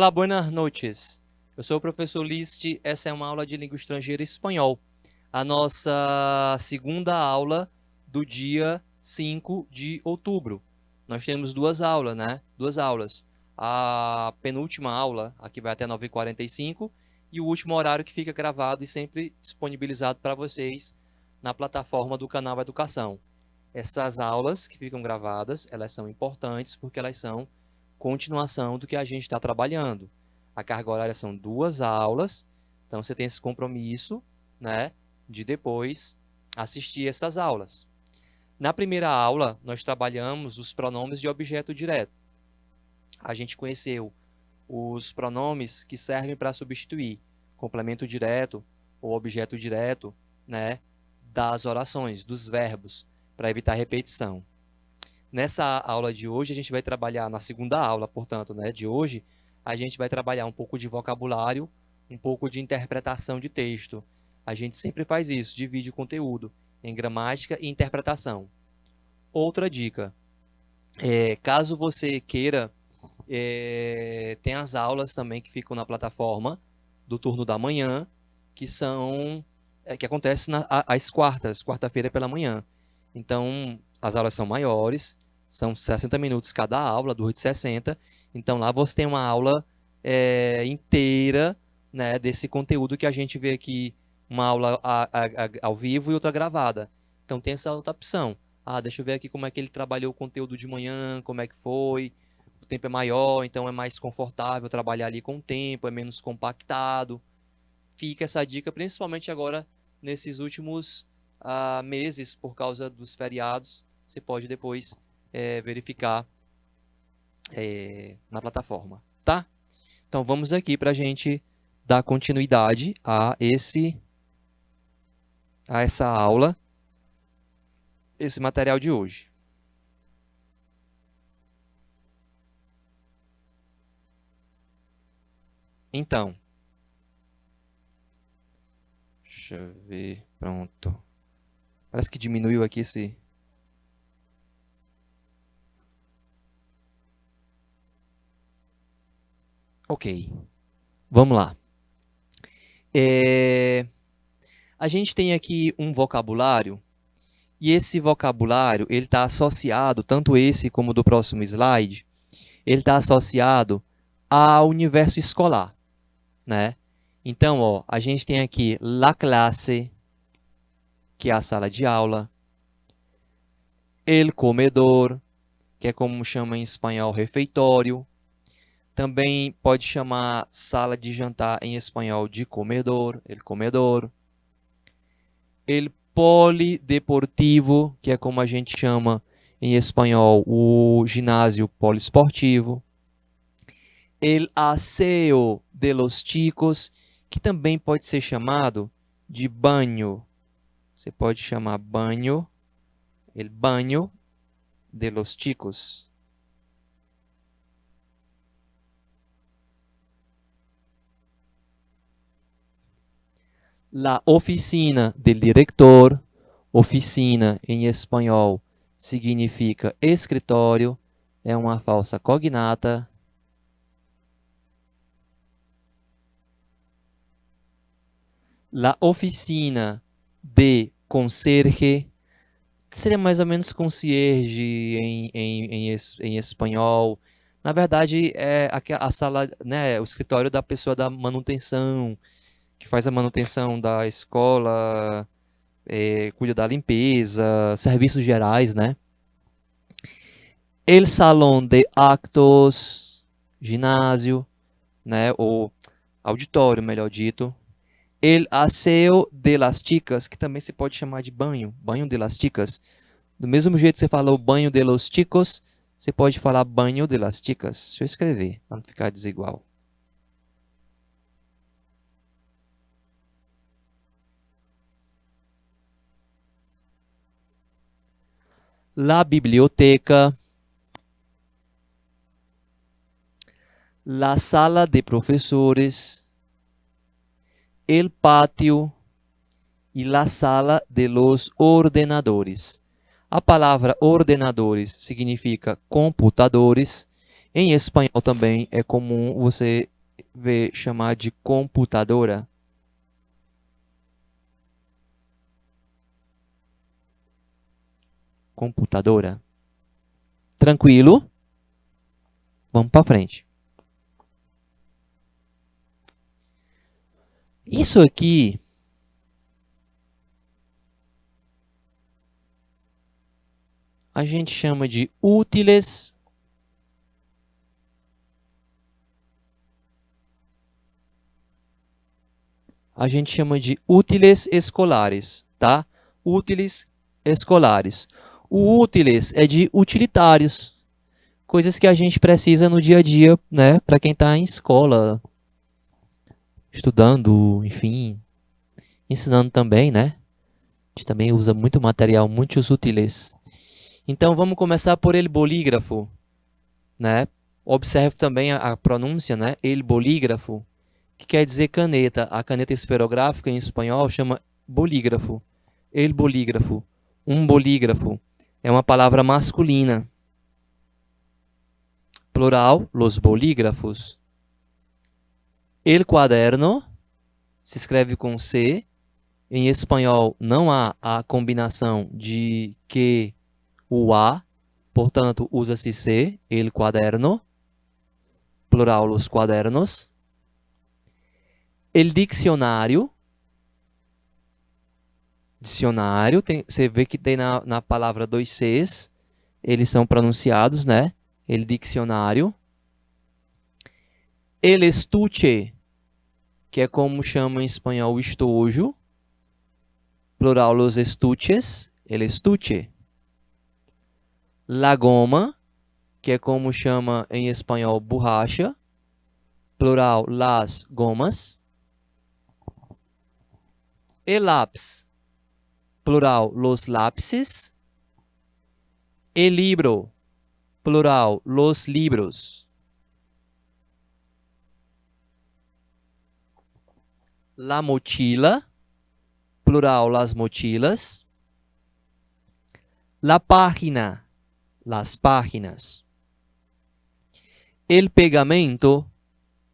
Olá, buenas noches. Eu sou o professor List, essa é uma aula de língua estrangeira e espanhol. A nossa segunda aula do dia 5 de outubro. Nós temos duas aulas, né? Duas aulas. A penúltima aula, aqui vai até 9h45, e o último horário que fica gravado e sempre disponibilizado para vocês na plataforma do canal Educação. Essas aulas que ficam gravadas, elas são importantes porque elas são continuação do que a gente está trabalhando. A carga horária são 2 aulas, então você tem esse compromisso, né, de depois assistir essas aulas. Na primeira aula, nós trabalhamos os pronomes de objeto direto. A gente conheceu os pronomes que servem para substituir complemento direto ou objeto direto, né, das orações, dos verbos, para evitar repetição. Nessa aula de hoje, a gente vai trabalhar, na segunda aula, portanto, né, de hoje, a gente vai trabalhar um pouco de vocabulário, um pouco de interpretação de texto. A gente sempre faz isso, divide o conteúdo em gramática e interpretação. Outra dica, caso você queira, tem as aulas também que ficam na plataforma do turno da manhã, que são, que acontecem às quarta-feira pela manhã. Então, as aulas são maiores, são 60 minutos cada aula, 2 de 60. Então, lá você tem uma aula inteira, né, desse conteúdo que a gente vê aqui, uma aula ao vivo e outra gravada. Então, tem essa outra opção. Deixa eu ver aqui como é que ele trabalhou o conteúdo de manhã, como é que foi. O tempo é maior, então é mais confortável trabalhar ali com o tempo, é menos compactado. Fica essa dica, principalmente agora, nesses últimos meses, por causa dos feriados. Você pode depois verificar na plataforma, tá? Então, vamos aqui para a gente dar continuidade a essa aula, esse material de hoje. Então, deixa eu ver, pronto. Parece que diminuiu aqui esse... Ok, vamos lá. A gente tem aqui um vocabulário, e esse vocabulário ele está associado, tanto esse como do próximo slide, ele está associado ao universo escolar, né? Então, ó, a gente tem aqui la clase, que é a sala de aula, el comedor, que é como chama em espanhol refeitório, também pode chamar sala de jantar em espanhol de comedor, el comedor. El polideportivo, que é como a gente chama em espanhol o ginásio poliesportivo. El aseo de los chicos, que também pode ser chamado de banho. Você pode chamar banho, el baño de los chicos. La oficina del director, oficina em espanhol significa escritório, é uma falsa cognata. La oficina de conserje, seria mais ou menos concierge em espanhol. Na verdade, é a sala, né, o escritório da pessoa da manutenção, que faz a manutenção da escola, cuida da limpeza, serviços gerais, né? El salón de actos, ginásio, né, ou auditório, melhor dito. El aseo de las chicas, que também se pode chamar de banho, banho de las chicas. Do mesmo jeito que você falou banho de los chicos, você pode falar banho de las chicas. Deixa eu escrever, para não ficar desigual. La biblioteca, la sala de profesores, el patio e la sala de los ordenadores. A palavra ordenadores significa computadores. Em espanhol também é comum você ver chamar de computadora? Computadora. Tranquilo? Vamos para frente. Isso aqui a gente chama de útiles escolares, tá? Útiles escolares. O útiles é de utilitários, coisas que a gente precisa no dia a dia, né? Para quem está em escola, estudando, enfim, ensinando também, né? A gente também usa muito material, muitos útiles. Então vamos começar por el bolígrafo, né? Observe também a pronúncia, né? El bolígrafo, que quer dizer caneta. A caneta esferográfica em espanhol chama bolígrafo. El bolígrafo, um bolígrafo. É uma palavra masculina. Plural, los bolígrafos. El cuaderno se escreve com C. Em espanhol não há a combinação de que o A, portanto usa-se C, el cuaderno. Plural, los cuadernos. El diccionário. Dicionário, você vê que tem na palavra dois Cs, eles são pronunciados, né? El diccionário. El estuche, que é como chama em espanhol o estojo. Plural, los estuches. El estuche. La goma, que é como chama em espanhol borracha. Plural, las gomas. El lápis. Plural, los lápices. El libro. Plural, los libros. La mochila. Plural, las mochilas. La página. Las páginas. El pegamento,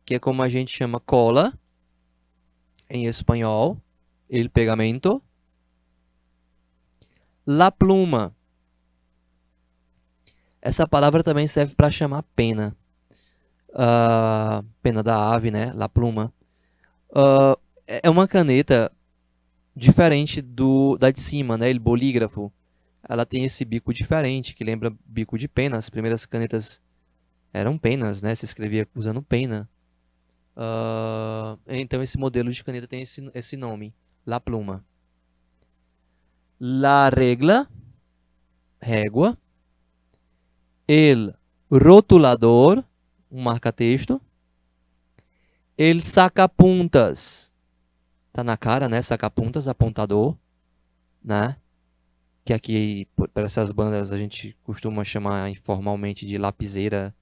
que é como a gente chama cola em espanhol. El pegamento. La pluma. Essa palavra também serve para chamar pena. Pena da ave, né? La pluma. É uma caneta diferente da de cima, né? El bolígrafo. Ela tem esse bico diferente, que lembra bico de pena. As primeiras canetas eram penas, né? Se escrevia usando pena. Então esse modelo de caneta tem esse nome, La pluma. La regla, régua. El rotulador, um marca-texto. El sacapuntas, tá na cara, né? Sacapuntas, apontador, né? Que aqui, para essas bandas, a gente costuma chamar informalmente de lapiseira,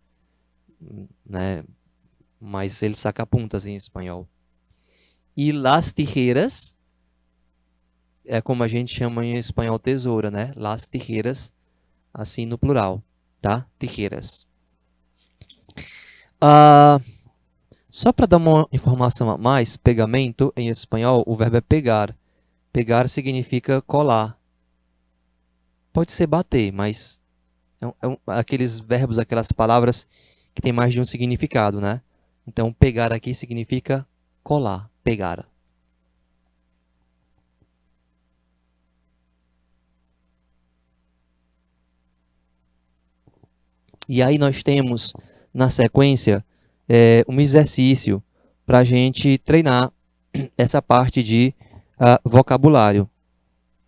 né? Mas ele sacapuntas em espanhol. E las tijeras, é como a gente chama em espanhol tesoura, né? Las tijeras, assim no plural, tá? Tijeras. Só para dar uma informação a mais, pegamento em espanhol, o verbo é pegar. Pegar significa colar. Pode ser bater, mas aqueles verbos, aquelas palavras que tem mais de um significado, né? Então, pegar aqui significa colar, pegar. E aí nós temos, na sequência, um exercício para a gente treinar essa parte de vocabulário.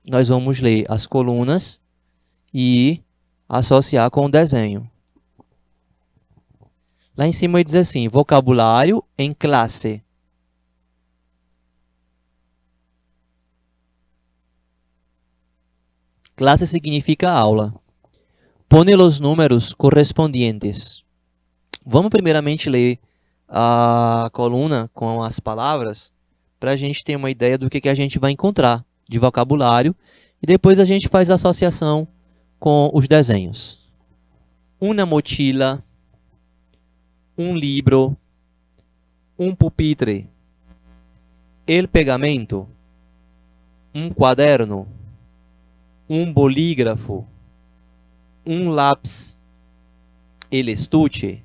Nós vamos ler as colunas e associar com o desenho. Lá em cima diz assim, vocabulário em classe. Classe significa aula. Pone os números correspondientes. Vamos primeiramente ler a coluna com as palavras para a gente ter uma ideia do que a gente vai encontrar de vocabulário e depois a gente faz a associação com os desenhos. Una mochila, un libro, um pupitre, el pegamento, um quaderno, um bolígrafo, um lápis, el estuche,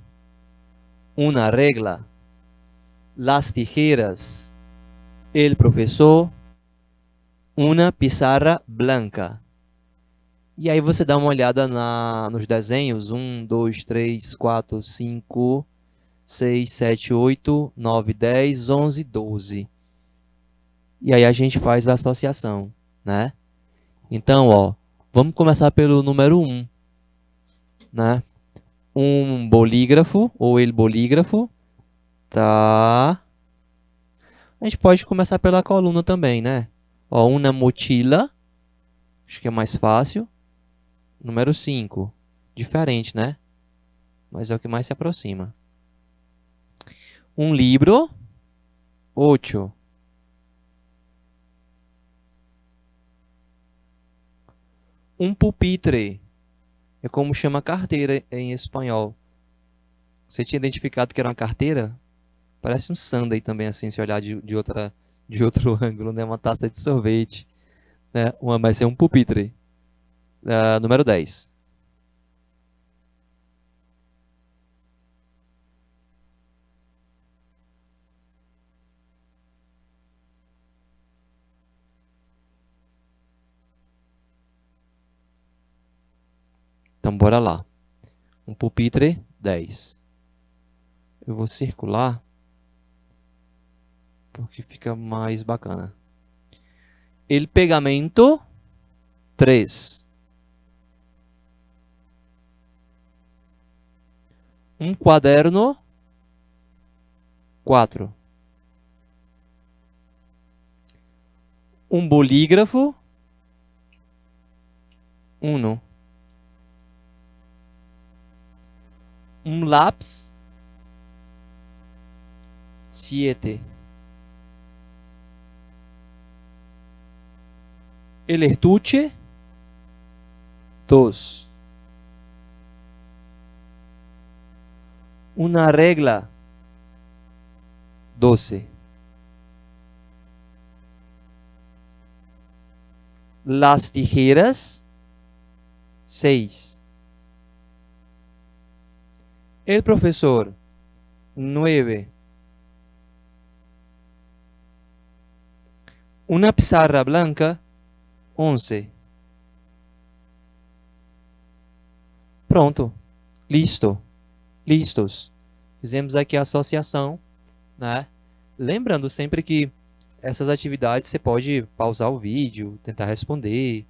una regla, las tijeras, el professor, uma pizarra blanca. E aí você dá uma olhada nos desenhos. 1, 2, 3, 4, 5, 6, 7, 8, 9, 10, 11, 12. E aí a gente faz a associação, né? Então, ó, vamos começar pelo número 1, né? Um bolígrafo, ou el bolígrafo, tá? A gente pode começar pela coluna também, né? Ó, uma mochila, acho que é mais fácil. Número 5, diferente, né? Mas é o que mais se aproxima. Um livro, 8. Um pupitre, é como chama carteira em espanhol. Você tinha identificado que era uma carteira? Parece um sundae também, assim, se olhar de outro ângulo, né? Uma taça de sorvete, né? Vai ser um pupitre. Número 10. Então, bora lá. Um pupitre, 10. Eu vou circular, porque fica mais bacana. El pegamento, 3. Um quaderno, 4. Um bolígrafo, 1. Um lápis, 7. El estuche, 2. Una regla, 12. Las tijeras, 6. El profesor, 9. Una pizarra blanca, 11. Pronto. Listo. Listos. Fizemos aqui a associação, né? Lembrando sempre que essas atividades você pode pausar o vídeo, tentar responder,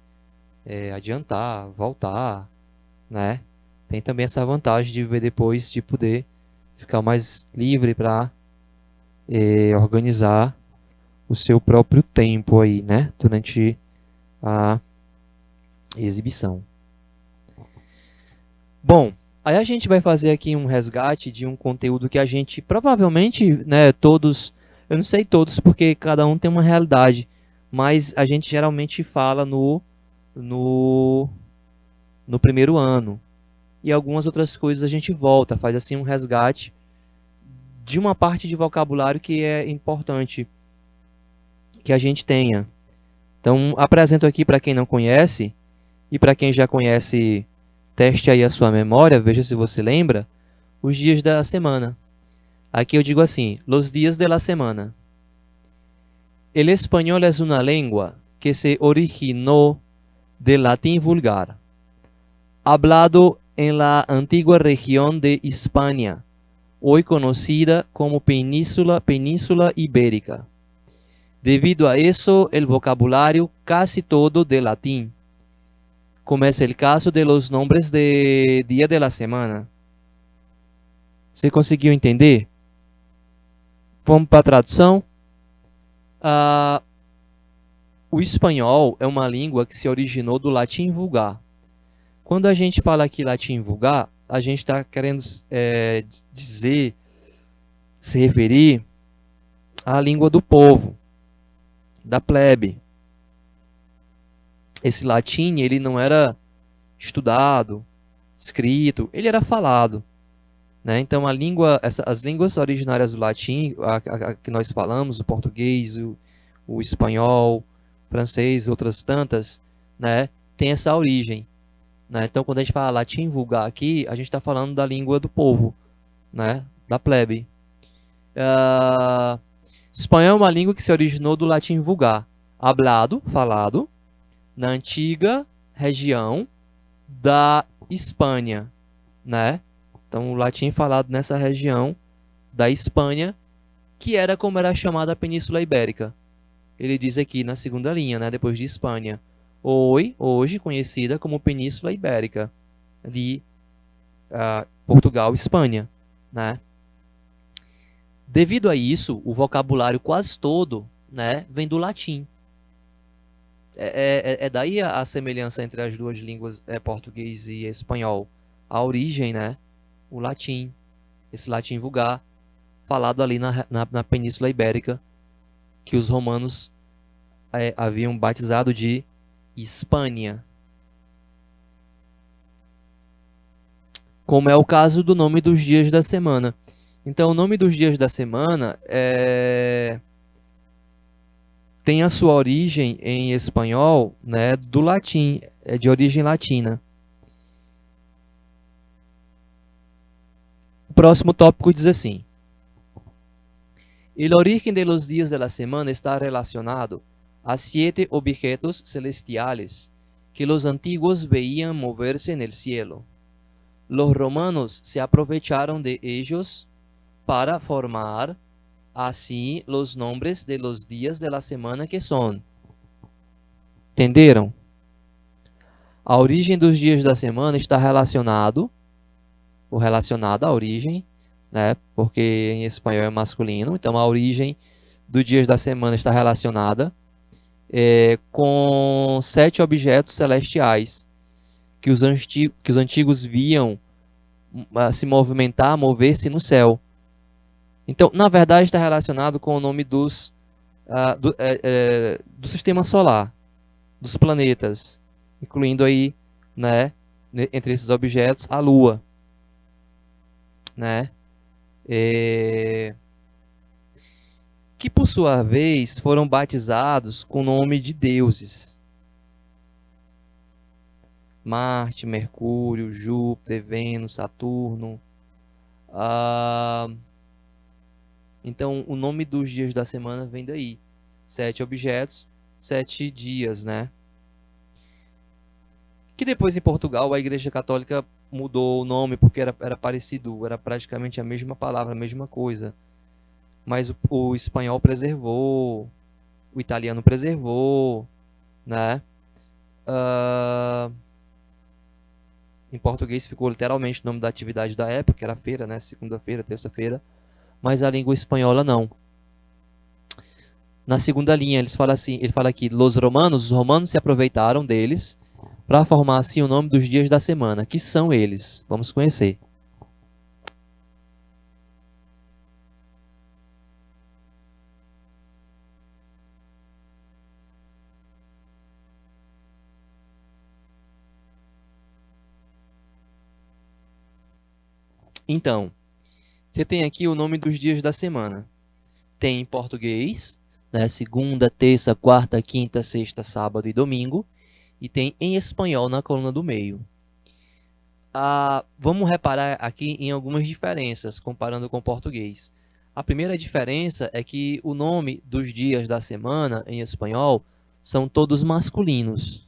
adiantar, voltar, né? Tem também essa vantagem de ver depois, de poder ficar mais livre para organizar o seu próprio tempo aí, né? Durante a exibição. Bom, aí a gente vai fazer aqui um resgate de um conteúdo que a gente provavelmente, né, todos, eu não sei todos porque cada um tem uma realidade, mas a gente geralmente fala no primeiro ano. E algumas outras coisas a gente volta, faz assim um resgate de uma parte de vocabulário que é importante que a gente tenha. Então, apresento aqui para quem não conhece e para quem já conhece, teste aí a sua memória, veja se você lembra, os dias da semana. Aqui eu digo assim, los días de la semana. El español es una lengua que se originó del latín vulgar, hablado en la antigua región de Hispania, hoy conocida como Península Ibérica. Debido a eso, el vocabulario casi todo de latín, como es el caso de los nombres de día de la semana. Você conseguiu entender? Vamos para a tradução? O espanhol é uma língua que se originou do latim vulgar. Quando a gente fala aqui latim vulgar, a gente está querendo dizer, se referir à língua do povo, da plebe. Esse latim, ele não era estudado, escrito, ele era falado. né? Então, as línguas originárias do latim, a que nós falamos, o português, o espanhol, francês, outras tantas, né? Tem essa origem, né? Então, quando a gente fala latim vulgar aqui, a gente está falando da língua do povo, né? Da plebe. Espanhol é uma língua que se originou do latim vulgar, hablado, falado, na antiga região da Espanha, né? Então, o latim falado nessa região da Espanha, que era como era chamada a Península Ibérica. Ele diz aqui na segunda linha, né? Depois de Espanha. Hoje conhecida como Península Ibérica, ali Portugal, Espanha, né? Devido a isso, o vocabulário quase todo, né, vem do latim. É daí a semelhança entre as duas línguas, português e espanhol. A origem, né, o latim, esse latim vulgar, falado ali na Península Ibérica, que os romanos haviam batizado de Hispânia. Como é o caso do nome dos dias da semana. Então, o nome dos dias da semana tem a sua origem em espanhol, né, do latim, é de origem latina. O próximo tópico diz assim: El origen de los días de la semana está relacionado a 7 objetos celestiales que los antiguos veían moverse en el cielo. Los romanos se aprovecharon de ellos para formar así los nombres de los días de la semana que son. Entenderam? A origem dos dias da semana está relacionada à origem, né? Porque em espanhol é masculino, então a origem dos dias da semana está relacionada com 7 objetos celestiais que os antigos viam se movimentar, mover-se no céu. Então, na verdade, está relacionado com o nome do sistema solar, dos planetas, incluindo aí, né, entre esses objetos, a Lua, né, que por sua vez foram batizados com o nome de deuses. Marte, Mercúrio, Júpiter, Vênus, Saturno. Então, o nome dos dias da semana vem daí. 7 objetos, 7 dias, né? Que depois em Portugal a Igreja Católica mudou o nome porque era parecido, era praticamente a mesma palavra, a mesma coisa. Mas o espanhol preservou, o italiano preservou, né? Em português ficou literalmente o nome da atividade da época, que era feira, né? Segunda-feira, terça-feira. Mas a língua espanhola não. Na segunda linha, ele fala aqui, os romanos se aproveitaram deles para formar assim o nome dos dias da semana, que são eles. Vamos conhecer. Então, você tem aqui o nome dos dias da semana. Tem em português, né, segunda, terça, quarta, quinta, sexta, sábado e domingo. E tem em espanhol na coluna do meio. Vamos reparar aqui em algumas diferenças, comparando com o português. A primeira diferença é que o nome dos dias da semana, em espanhol, são todos masculinos.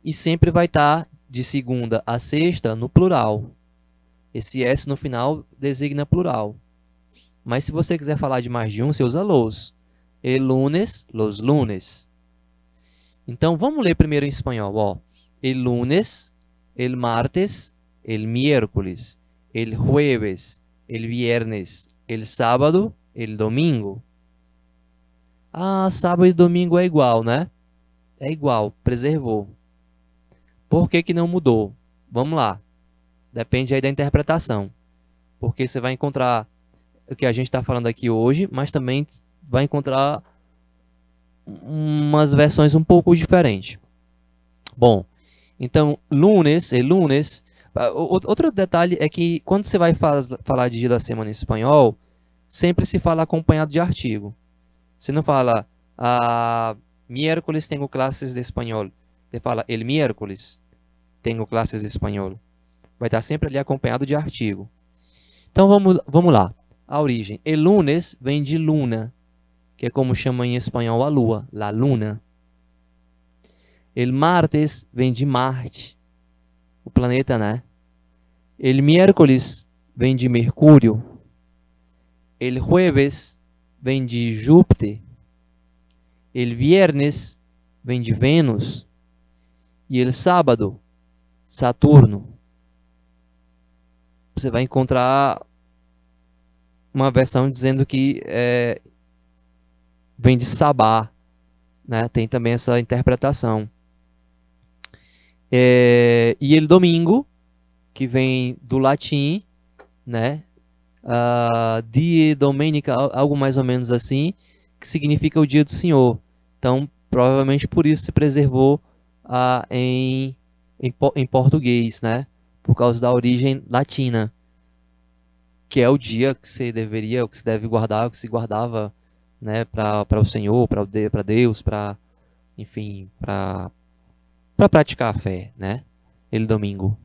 E sempre vai estar de segunda a sexta no plural. Esse S no final designa plural. Mas se você quiser falar de mais de um, você usa los. El lunes, los lunes. Então, vamos ler primeiro em espanhol, ó. El lunes, el martes, el miércoles, el jueves, el viernes, el sábado, el domingo. Sábado e domingo é igual, né? É igual, preservou. Por que que não mudou? Vamos lá. Depende aí da interpretação. Porque você vai encontrar o que a gente está falando aqui hoje, mas também vai encontrar umas versões um pouco diferentes. Bom, então, lunes, Outro detalhe é que quando você vai falar de dia da semana em espanhol, sempre se fala acompanhado de artigo. Você não fala, miércoles tenho classes de espanhol. Você fala, el miércoles tenho classes de espanhol. Vai estar sempre ali acompanhado de artigo. Então vamos lá. A origem. El lunes vem de luna, que é como chama em espanhol a lua, la luna. El martes vem de Marte, o planeta, né? El miércoles vem de Mercúrio. El jueves vem de Júpiter. El viernes vem de Vênus. E el sábado, Saturno. Você vai encontrar uma versão dizendo que vem de Sabá, né? Tem também essa interpretação. E el domingo, que vem do latim, né? Die Domenica, algo mais ou menos assim, que significa o dia do Senhor. Então, provavelmente por isso se preservou em português, né? Por causa da origem latina, que é o dia que se deveria, o que se deve guardar, o que se guardava, né? Para o Senhor, para Deus, enfim, para praticar a fé, né? Ele domingo.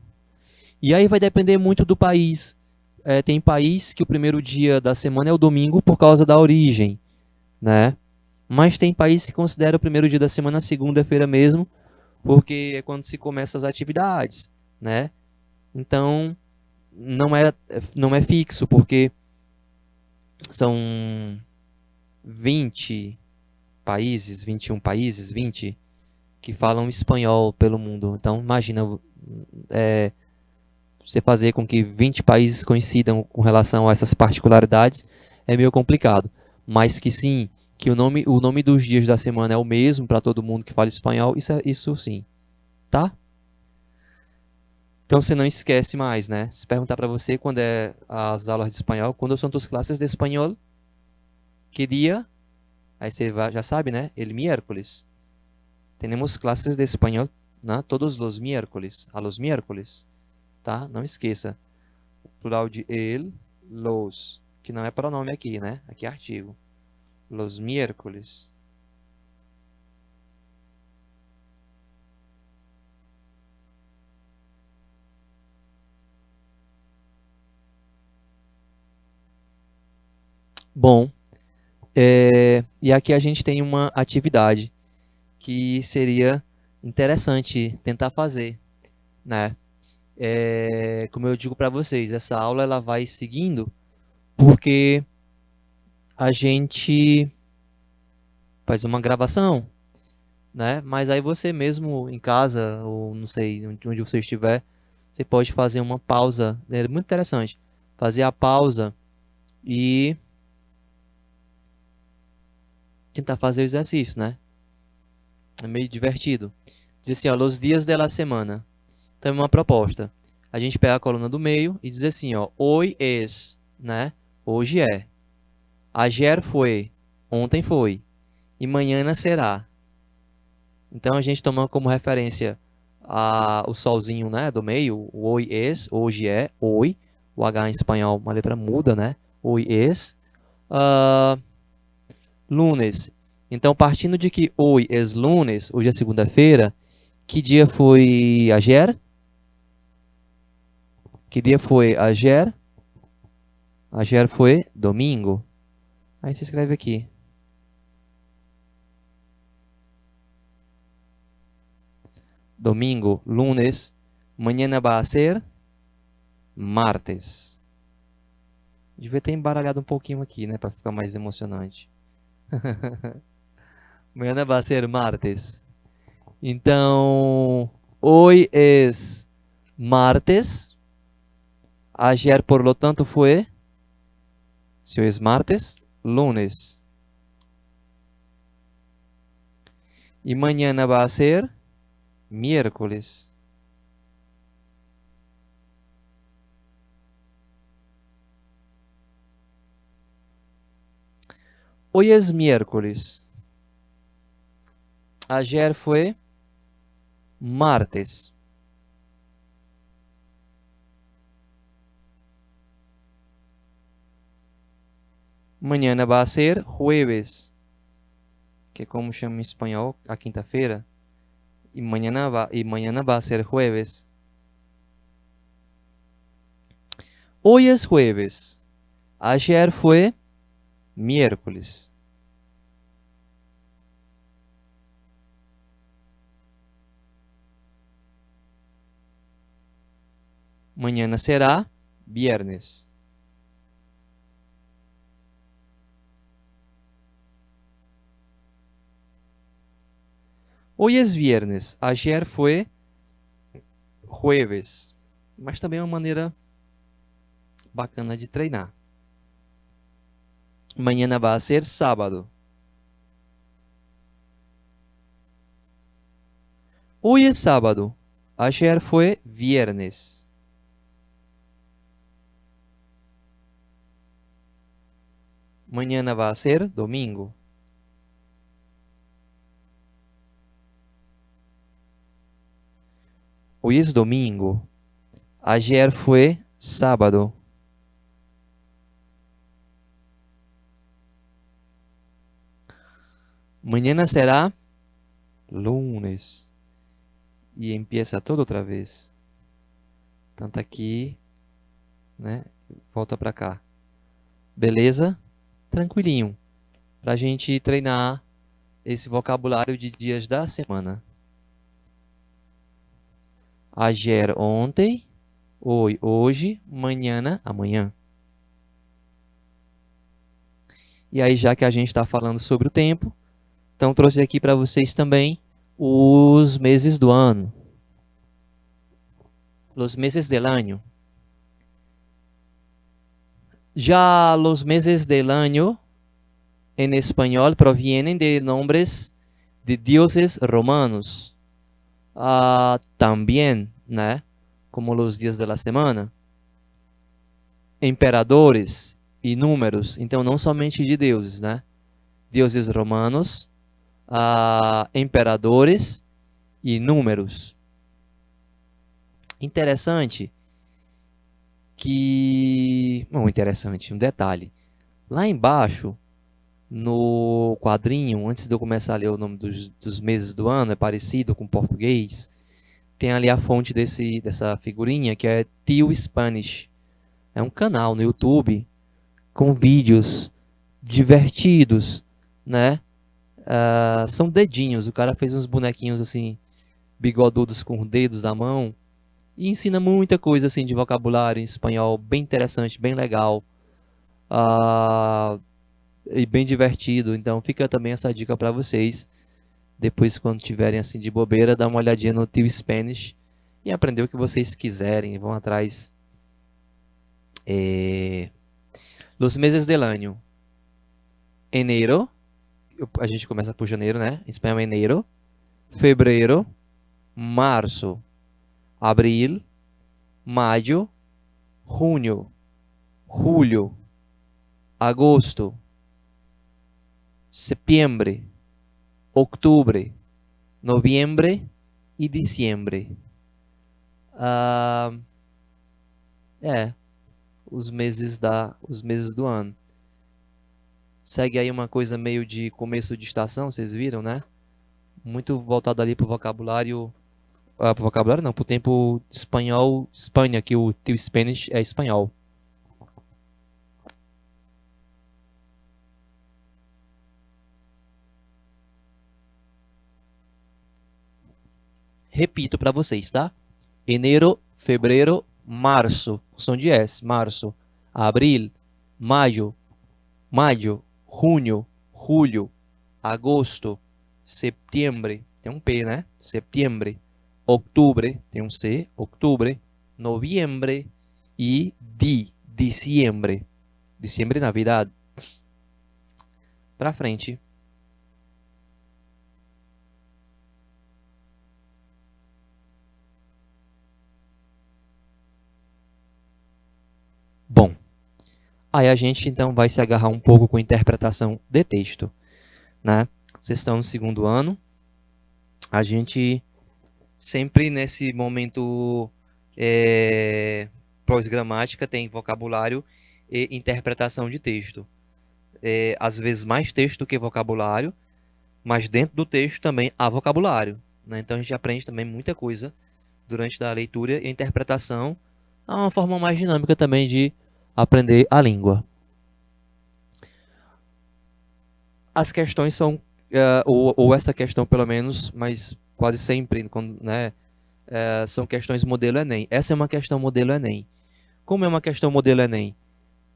E aí vai depender muito do país. Tem país que o primeiro dia da semana é o domingo por causa da origem, né? Mas tem país que considera o primeiro dia da semana a segunda-feira mesmo, porque é quando se começam as atividades, né? Então, não é fixo, porque são 20 países, 21 países, 20, que falam espanhol pelo mundo. Então, imagina você fazer com que 20 países coincidam com relação a essas particularidades é meio complicado. Mas que sim, que o nome dos dias da semana é o mesmo para todo mundo que fala espanhol, isso sim, tá? Então você não esquece mais, né? Se perguntar para você quando é as aulas de espanhol, quando são tus classes de espanhol, que dia? Aí você já sabe, né? El miércoles. Temos classes de espanhol, né? Todos os miércoles, a los miércoles, tá? Não esqueça. O plural de el, los, que não é pronome aqui, né? Aqui é artigo. Los miércoles. Bom, e aqui a gente tem uma atividade que seria interessante tentar fazer, né? Como eu digo para vocês, essa aula ela vai seguindo porque a gente faz uma gravação, né? Mas aí você mesmo em casa, ou não sei, onde você estiver, você pode fazer uma pausa. É muito interessante. Fazer a pausa e tentar fazer o exercício, né? É meio divertido. Diz assim, ó, los dias de la semana. Então é uma proposta. A gente pega a coluna do meio e diz assim, ó, hoy es, né? Hoje é. Ayer foi, ontem foi. E mañana será. Então a gente toma como referência o solzinho, né, do meio, o hoy es, hoje é, hoy. O H em espanhol, uma letra muda, né? Hoy es. Lunes. Então, partindo de que hoje é lunes, hoje é segunda-feira, que dia foi ayer? Que dia foi ayer? Ayer foi domingo. Aí você escreve aqui. Domingo, lunes. Mañana va a ser martes. Devia ter embaralhado um pouquinho aqui, né, para ficar mais emocionante. Mañana va a ser martes. Então, hoy es martes. Ayer, por lo tanto, foi. Se hoje é martes, lunes. E mañana vai ser miércoles. Hoy es miércoles. Ayer foi martes. Mañana va a ser jueves, que é como chama em espanhol a quinta-feira. E mañana va a ser jueves. Hoy es jueves. Ayer fue miércoles. Mañana será viernes. Hoy es viernes. Ayer fue jueves. Mas também é uma maneira bacana de treinar. Mañana va a ser sábado. Hoy es sábado. Ayer fue viernes. Mañana va a ser domingo. Hoy es domingo. Ayer fue sábado. Mañana será lunes. E empieza tudo outra vez. Tanto aqui, né? Volta pra cá. Beleza? Tranquilinho. Pra gente treinar esse vocabulário de dias da semana. Ayer, ontem. Hoy, hoje. Mañana, amanhã. E aí, já que a gente está falando sobre o tempo, então trouxe aqui para vocês também os meses do ano. Los meses del año. Ya los meses del año en español provienen de nombres de dioses romanos. También, né? Como los días de la semana. Imperadores e números. Então, não somente de deuses, né? Deuses romanos, imperadores e números. Interessante que... Bom, interessante, um detalhe. Lá embaixo, no quadrinho, antes de eu começar a ler o nome dos meses do ano, é parecido com o português, tem ali a fonte dessa figurinha, que é Tio Spanish. É um canal no YouTube com vídeos divertidos, né? São dedinhos, o cara fez uns bonequinhos assim, bigodudos com dedos na mão, e ensina muita coisa assim de vocabulário em espanhol, bem interessante, bem legal, e bem divertido. Então fica também essa dica para vocês. Depois, quando tiverem assim de bobeira, dá uma olhadinha no Tio Spanish e aprender o que vocês quiserem. Vão atrás. Los meses del año. Enero. A gente começa por janeiro, né? Em espanhol, enero. Fevereiro. Março. Abril. Maio. Junho. Julho. Agosto. Septiembre. Octubre, noviembre e diciembre. Os meses do ano. Segue aí uma coisa meio de começo de estação, vocês viram, né? Muito voltado ali pro vocabulário. Pro vocabulário não, pro tempo espanhol, Espanha, que o Tio Spanish é espanhol. Repito para vocês, tá? Enero, fevereiro, março, som de S, março, abril, maio, junho, julho, agosto, setembro, tem um P, né? Setembro, outubro, tem um C, outubro, novembro e diciembre. Diciembre, Navidad. Pra frente. Bom, aí a gente então vai se agarrar um pouco com interpretação de texto, né? Vocês estão no segundo ano, a gente sempre nesse momento pós-gramática tem vocabulário e interpretação de texto. às vezes mais texto do que vocabulário, mas dentro do texto também há vocabulário, né? Então a gente aprende também muita coisa durante a leitura e a interpretação. É uma forma mais dinâmica também de aprender a língua. As questões são, ou essa questão pelo menos, mas quase sempre, né, são questões modelo Enem. Essa é uma questão modelo Enem. Como é uma questão modelo Enem?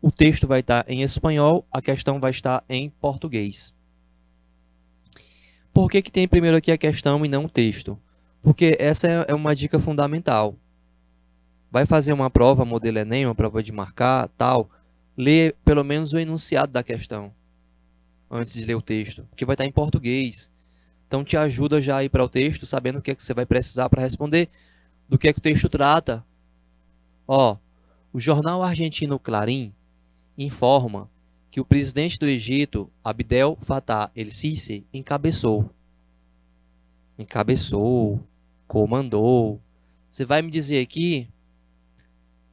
O texto vai estar em espanhol, a questão vai estar em português. Por que que tem primeiro aqui a questão e não o texto? Porque essa é uma dica fundamental. Vai fazer uma prova modelo Enem, uma prova de marcar, tal, lê pelo menos o enunciado da questão antes de ler o texto, porque vai estar em português. Então te ajuda já a ir para o texto, sabendo o que é que você vai precisar para responder, do que é que o texto trata. Ó, o jornal argentino Clarín informa que o presidente do Egito, Abdel Fattah el-Sisi, encabeçou, comandou. Você vai me dizer aqui,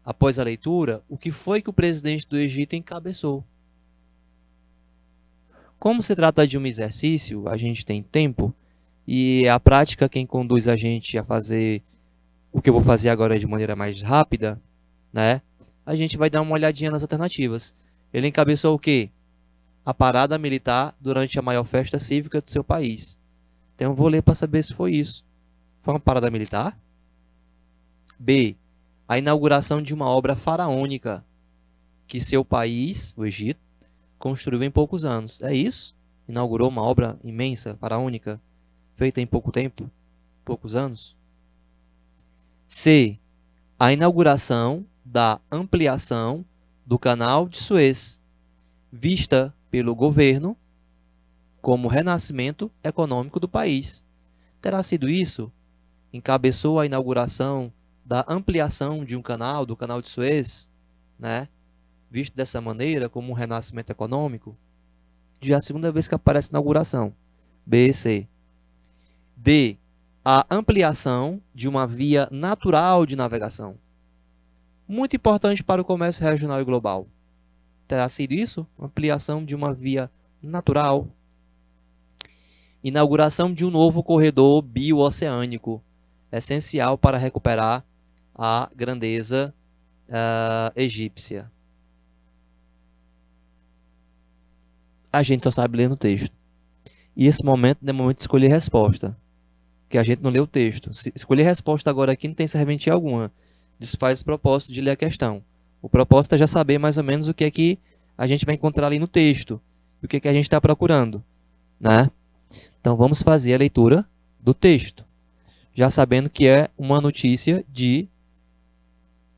após a leitura, o que foi que o presidente do Egito encabeçou. Como se trata de um exercício, a gente tem tempo, e a prática quem conduz a gente a fazer o que eu vou fazer agora de maneira mais rápida, né? A gente vai dar uma olhadinha nas alternativas. Ele encabeçou o quê? A parada militar durante a maior festa cívica do seu país. Então eu vou ler para saber se foi isso. Foi uma parada militar? B. A inauguração de uma obra faraônica que seu país, o Egito, construiu em poucos anos. É isso? Inaugurou uma obra imensa, faraônica, feita em pouco tempo, poucos anos? C. A inauguração da ampliação do Canal de Suez, vista pelo governo como renascimento econômico do país. Terá sido isso? Encabeçou a inauguração da ampliação de um canal, do Canal de Suez, né? Visto dessa maneira como um renascimento econômico? Já é a segunda vez que aparece inauguração. B, C. D. A ampliação de uma via natural de navegação. Muito importante para o comércio regional e global. Terá sido isso? Ampliação de uma via natural. Inauguração de um novo corredor bioceânico, essencial para recuperar a grandeza egípcia. A gente só sabe ler no texto. E esse momento é o momento de escolher resposta, que a gente não lê o texto. Se escolher resposta agora aqui não tem serventia alguma. Desfaz o propósito de ler a questão. O propósito é já saber mais ou menos o que é que a gente vai encontrar ali no texto, e o que é que a gente está procurando, né? Então vamos fazer a leitura do texto, já sabendo que é uma notícia de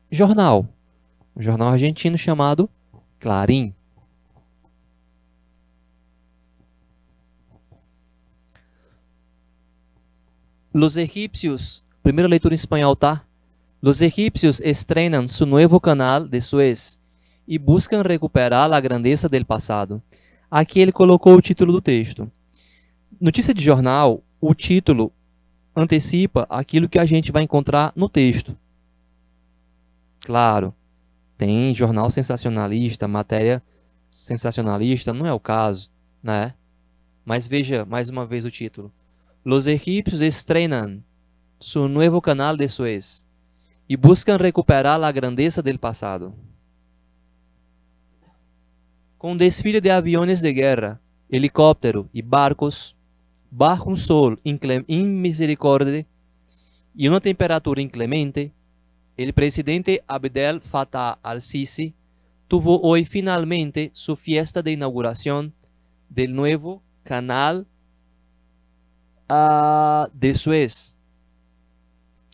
jornal, um jornal argentino chamado Clarín. Los egipcios, primeira leitura em espanhol, tá? Los egipcios estrenan su nuevo canal de Suez e buscam recuperar a grandeza del passado. Aqui ele colocou o título do texto. Notícia de jornal, o título antecipa aquilo que a gente vai encontrar no texto. Claro, tem jornal sensacionalista, matéria sensacionalista, não é o caso, né? Mas veja mais uma vez o título. Los egipcios estrenan su nuevo canal de Suez e buscam recuperar a grandeza del passado. Com desfile de aviões de guerra, helicóptero e barcos, bajo un sol inmisericordia y una temperatura inclemente, el presidente Abdel Fattah al-Sisi tuvo hoy finalmente su fiesta de inauguración del nuevo canal de Suez,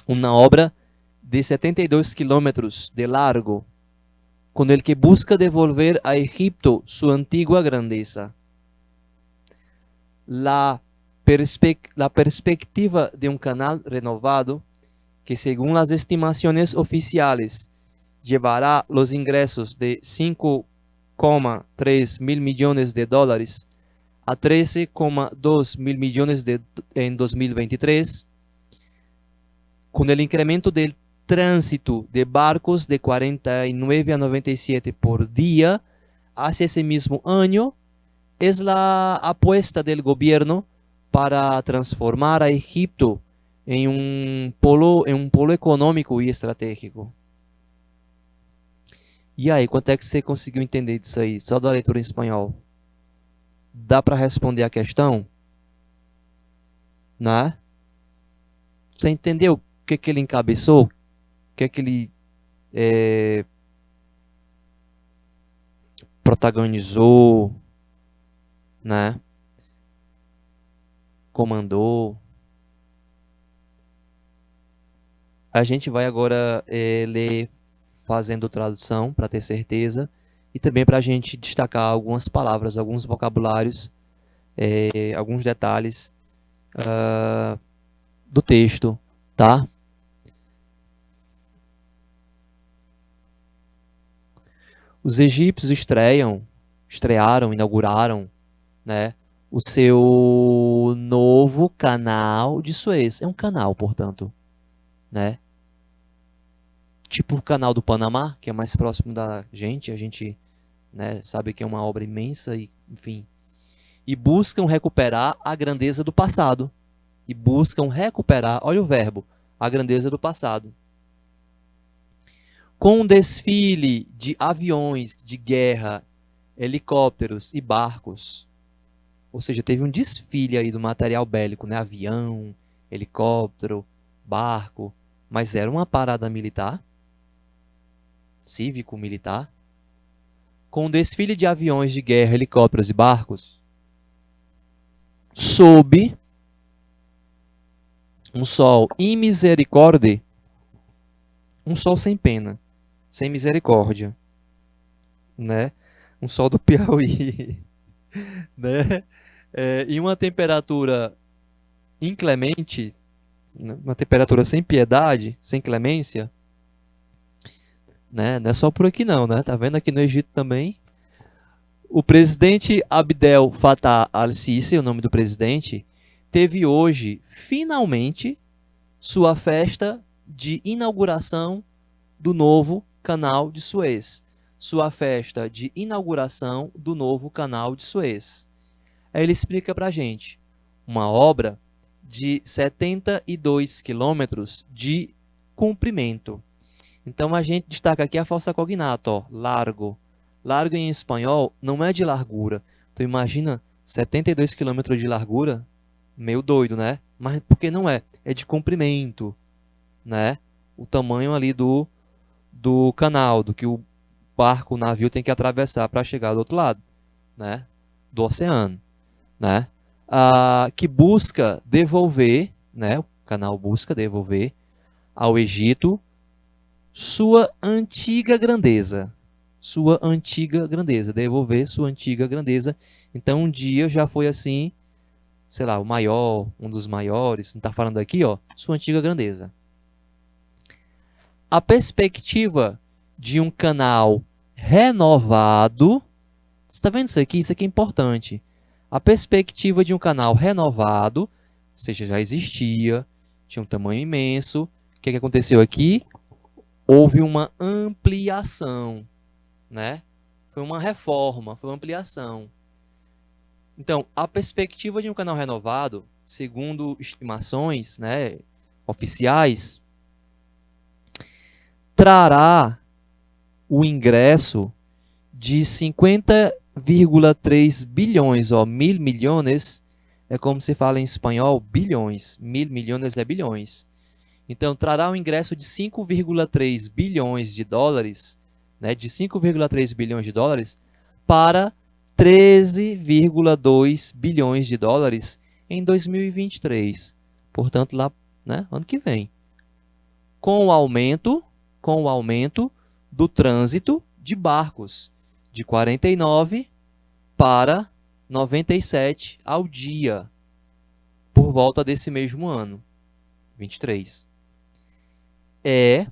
una obra de 72 kilómetros de largo, con el que busca devolver a Egipto su antigua grandeza. La perspectiva de un canal renovado que, según las estimaciones oficiales, llevará los ingresos de 5,3 mil millones de dólares a 13,2 mil millones en 2023, con el incremento del tránsito de barcos de 49 a 97 por día hacia ese mismo año, es la apuesta del gobierno para transformar a Egipto em um polo econômico e estratégico. E aí, quanto é que você conseguiu entender disso aí, só da leitura em espanhol? Dá para responder a questão? Né? Você entendeu o que ele encabeçou? O que ele protagonizou, né? Comandou? A gente vai agora ler fazendo tradução para ter certeza e também para a gente destacar algumas palavras, alguns vocabulários, alguns detalhes do texto, tá? Os egípcios estrearam, inauguraram, né, o seu novo canal de Suez. É um canal, portanto, né? Tipo o canal do Panamá, que é mais próximo da gente, a gente, né, sabe que é uma obra imensa e, enfim, e buscam recuperar a grandeza do passado. E buscam recuperar, olha o verbo, a grandeza do passado. Com um desfile de aviões de guerra, helicópteros e barcos. Ou seja, teve um desfile aí do material bélico, né? Avião, helicóptero, barco. Mas era uma parada militar, cívico-militar. Com um desfile de aviões de guerra, helicópteros e barcos, sob um sol imisericorde, um sol sem pena, sem misericórdia, né? Um sol do Piauí, né? E uma temperatura inclemente, né? Uma temperatura sem piedade, sem clemência, né? Não é só por aqui não, né? Tá vendo aqui no Egito também? O presidente Abdel Fattah al-Sisi, o nome do presidente, teve hoje, finalmente, sua festa de inauguração do novo canal de Suez. Sua festa de inauguração do novo canal de Suez. Aí ele explica pra gente uma obra de 72 quilômetros de comprimento. Então a gente destaca aqui a falsa cognata, ó, largo. Largo em espanhol não é de largura. Então imagina 72 quilômetros de largura, meio doido, né? Mas porque não é? É de comprimento, né? O tamanho ali do canal, do que o barco, o navio tem que atravessar para chegar do outro lado, né? Do oceano, né? Que busca devolver, né? O canal busca devolver ao Egito sua antiga grandeza. Sua antiga grandeza. Devolver sua antiga grandeza. Então, um dia já foi assim, sei lá, o maior, um dos maiores. Não está falando aqui, ó, sua antiga grandeza. A perspectiva de um canal renovado. Você está vendo isso aqui? Isso aqui é importante. A perspectiva de um canal renovado, ou seja, já existia, tinha um tamanho imenso. O que aconteceu aqui? Houve uma ampliação, né? Foi uma reforma, foi uma ampliação. Então, a perspectiva de um canal renovado, segundo estimações, né, oficiais, trará o ingresso de 50,3 bilhões, ó, mil milhões, é como se fala em espanhol, bilhões, mil milhões é bilhões. Então, trará um ingresso de 5,3 bilhões de dólares, né, de 5,3 bilhões de dólares para 13,2 bilhões de dólares em 2023. Portanto, lá, né, ano que vem. Com o aumento do trânsito de barcos, de 49 para 97 ao dia, por volta desse mesmo ano, 23. É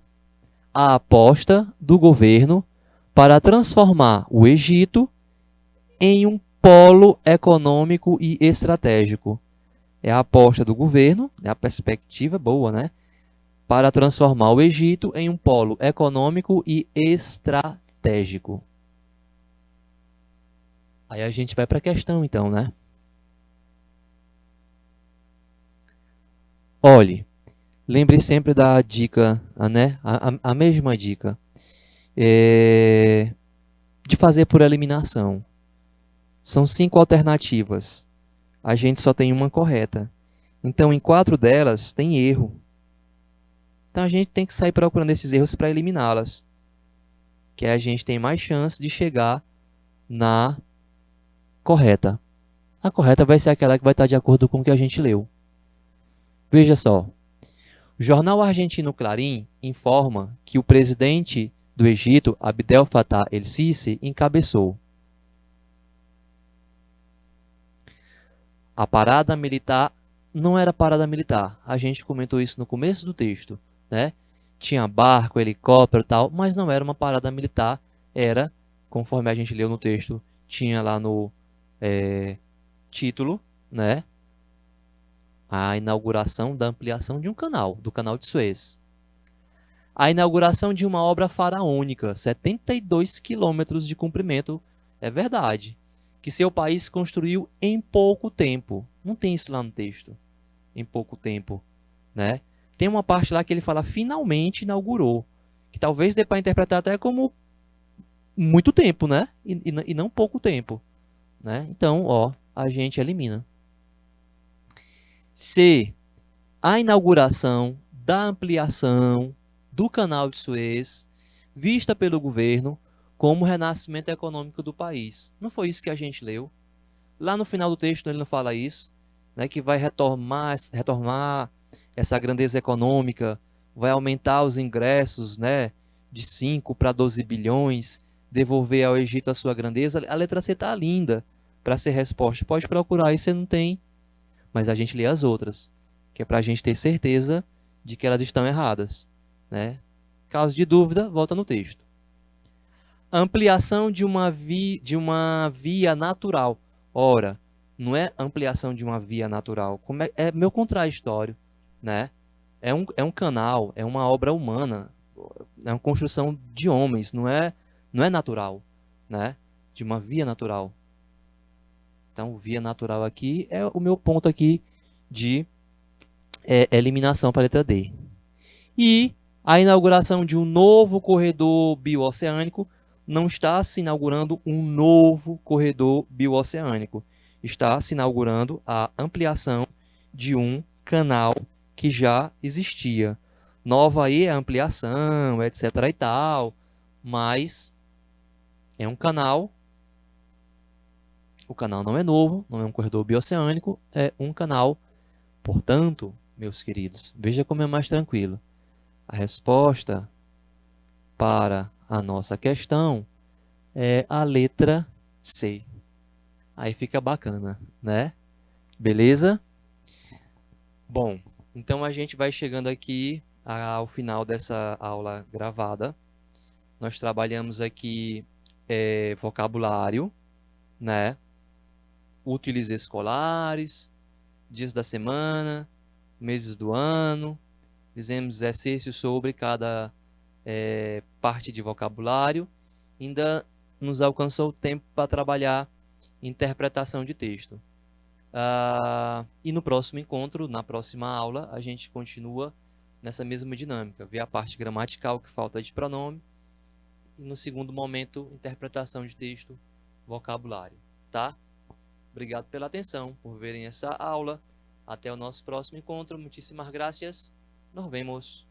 a aposta do governo para transformar o Egito em um polo econômico e estratégico. É a aposta do governo, é a perspectiva boa, né? Para transformar o Egito em um polo econômico e estratégico. Aí a gente vai para a questão, então, né? Olhe, lembre sempre da dica, né? A mesma dica. De fazer por eliminação. São 5 alternativas. A gente só tem uma correta. Então, em 4 delas, tem erro. Então, a gente tem que sair procurando esses erros para eliminá-las. Que aí a gente tem mais chance de chegar na correta. A correta vai ser aquela que vai estar de acordo com o que a gente leu. Veja só. O jornal argentino Clarín informa que o presidente do Egito, Abdel Fattah el-Sisi, encabeçou a parada militar. Não era parada militar. A gente comentou isso no começo do texto, né? Tinha barco, helicóptero e tal, mas não era uma parada militar. Era, conforme a gente leu no texto, tinha lá no título, né? A inauguração da ampliação de um canal, do canal de Suez. A inauguração de uma obra faraônica, 72 quilômetros de comprimento, é verdade, que seu país construiu em pouco tempo. Não tem isso lá no texto, em pouco tempo, né? Tem uma parte lá que ele fala finalmente inaugurou, que talvez dê para interpretar até como muito tempo, né? E não pouco tempo, né? Então, ó, a gente elimina. C. A inauguração da ampliação do Canal de Suez, vista pelo governo como renascimento econômico do país. Não foi isso que a gente leu. Lá no final do texto ele não fala isso, né, que vai retomar essa grandeza econômica, vai aumentar os ingressos, né, de 5 para 12 bilhões, devolver ao Egito a sua grandeza. A letra C está linda para ser resposta. Pode procurar aí, você não tem, mas a gente lê as outras, que é para a gente ter certeza de que elas estão erradas, né? Caso de dúvida, volta no texto. Ampliação de uma via natural. Ora, não é ampliação de uma via natural. É meu contraditório, né? É um canal, é uma obra humana, é uma construção de homens, não é natural, né? De uma via natural. Então, via natural aqui é o meu ponto aqui de eliminação para a letra D. E a inauguração de um novo corredor bioceânico. Não está se inaugurando um novo corredor bioceânico. Está se inaugurando a ampliação de um canal que já existia. Nova aí é a ampliação, etc. e tal, mas é um canal. O canal não é novo, não é um corredor bioceânico, é um canal. Portanto, meus queridos, veja como é mais tranquilo. A resposta para a nossa questão é a letra C. Aí fica bacana, né? Beleza? Bom, então a gente vai chegando aqui ao final dessa aula gravada. Nós trabalhamos aqui vocabulário, né? Úteis escolares, dias da semana, meses do ano. Fizemos exercícios sobre cada parte de vocabulário. Ainda nos alcançou o tempo para trabalhar interpretação de texto. E no próximo encontro, na próxima aula, a gente continua nessa mesma dinâmica. Ver a parte gramatical que falta de pronome. E no segundo momento, interpretação de texto, vocabulário. Tá? Obrigado pela atenção, por verem essa aula. Até o nosso próximo encontro. Muitíssimas graças. Nos vemos.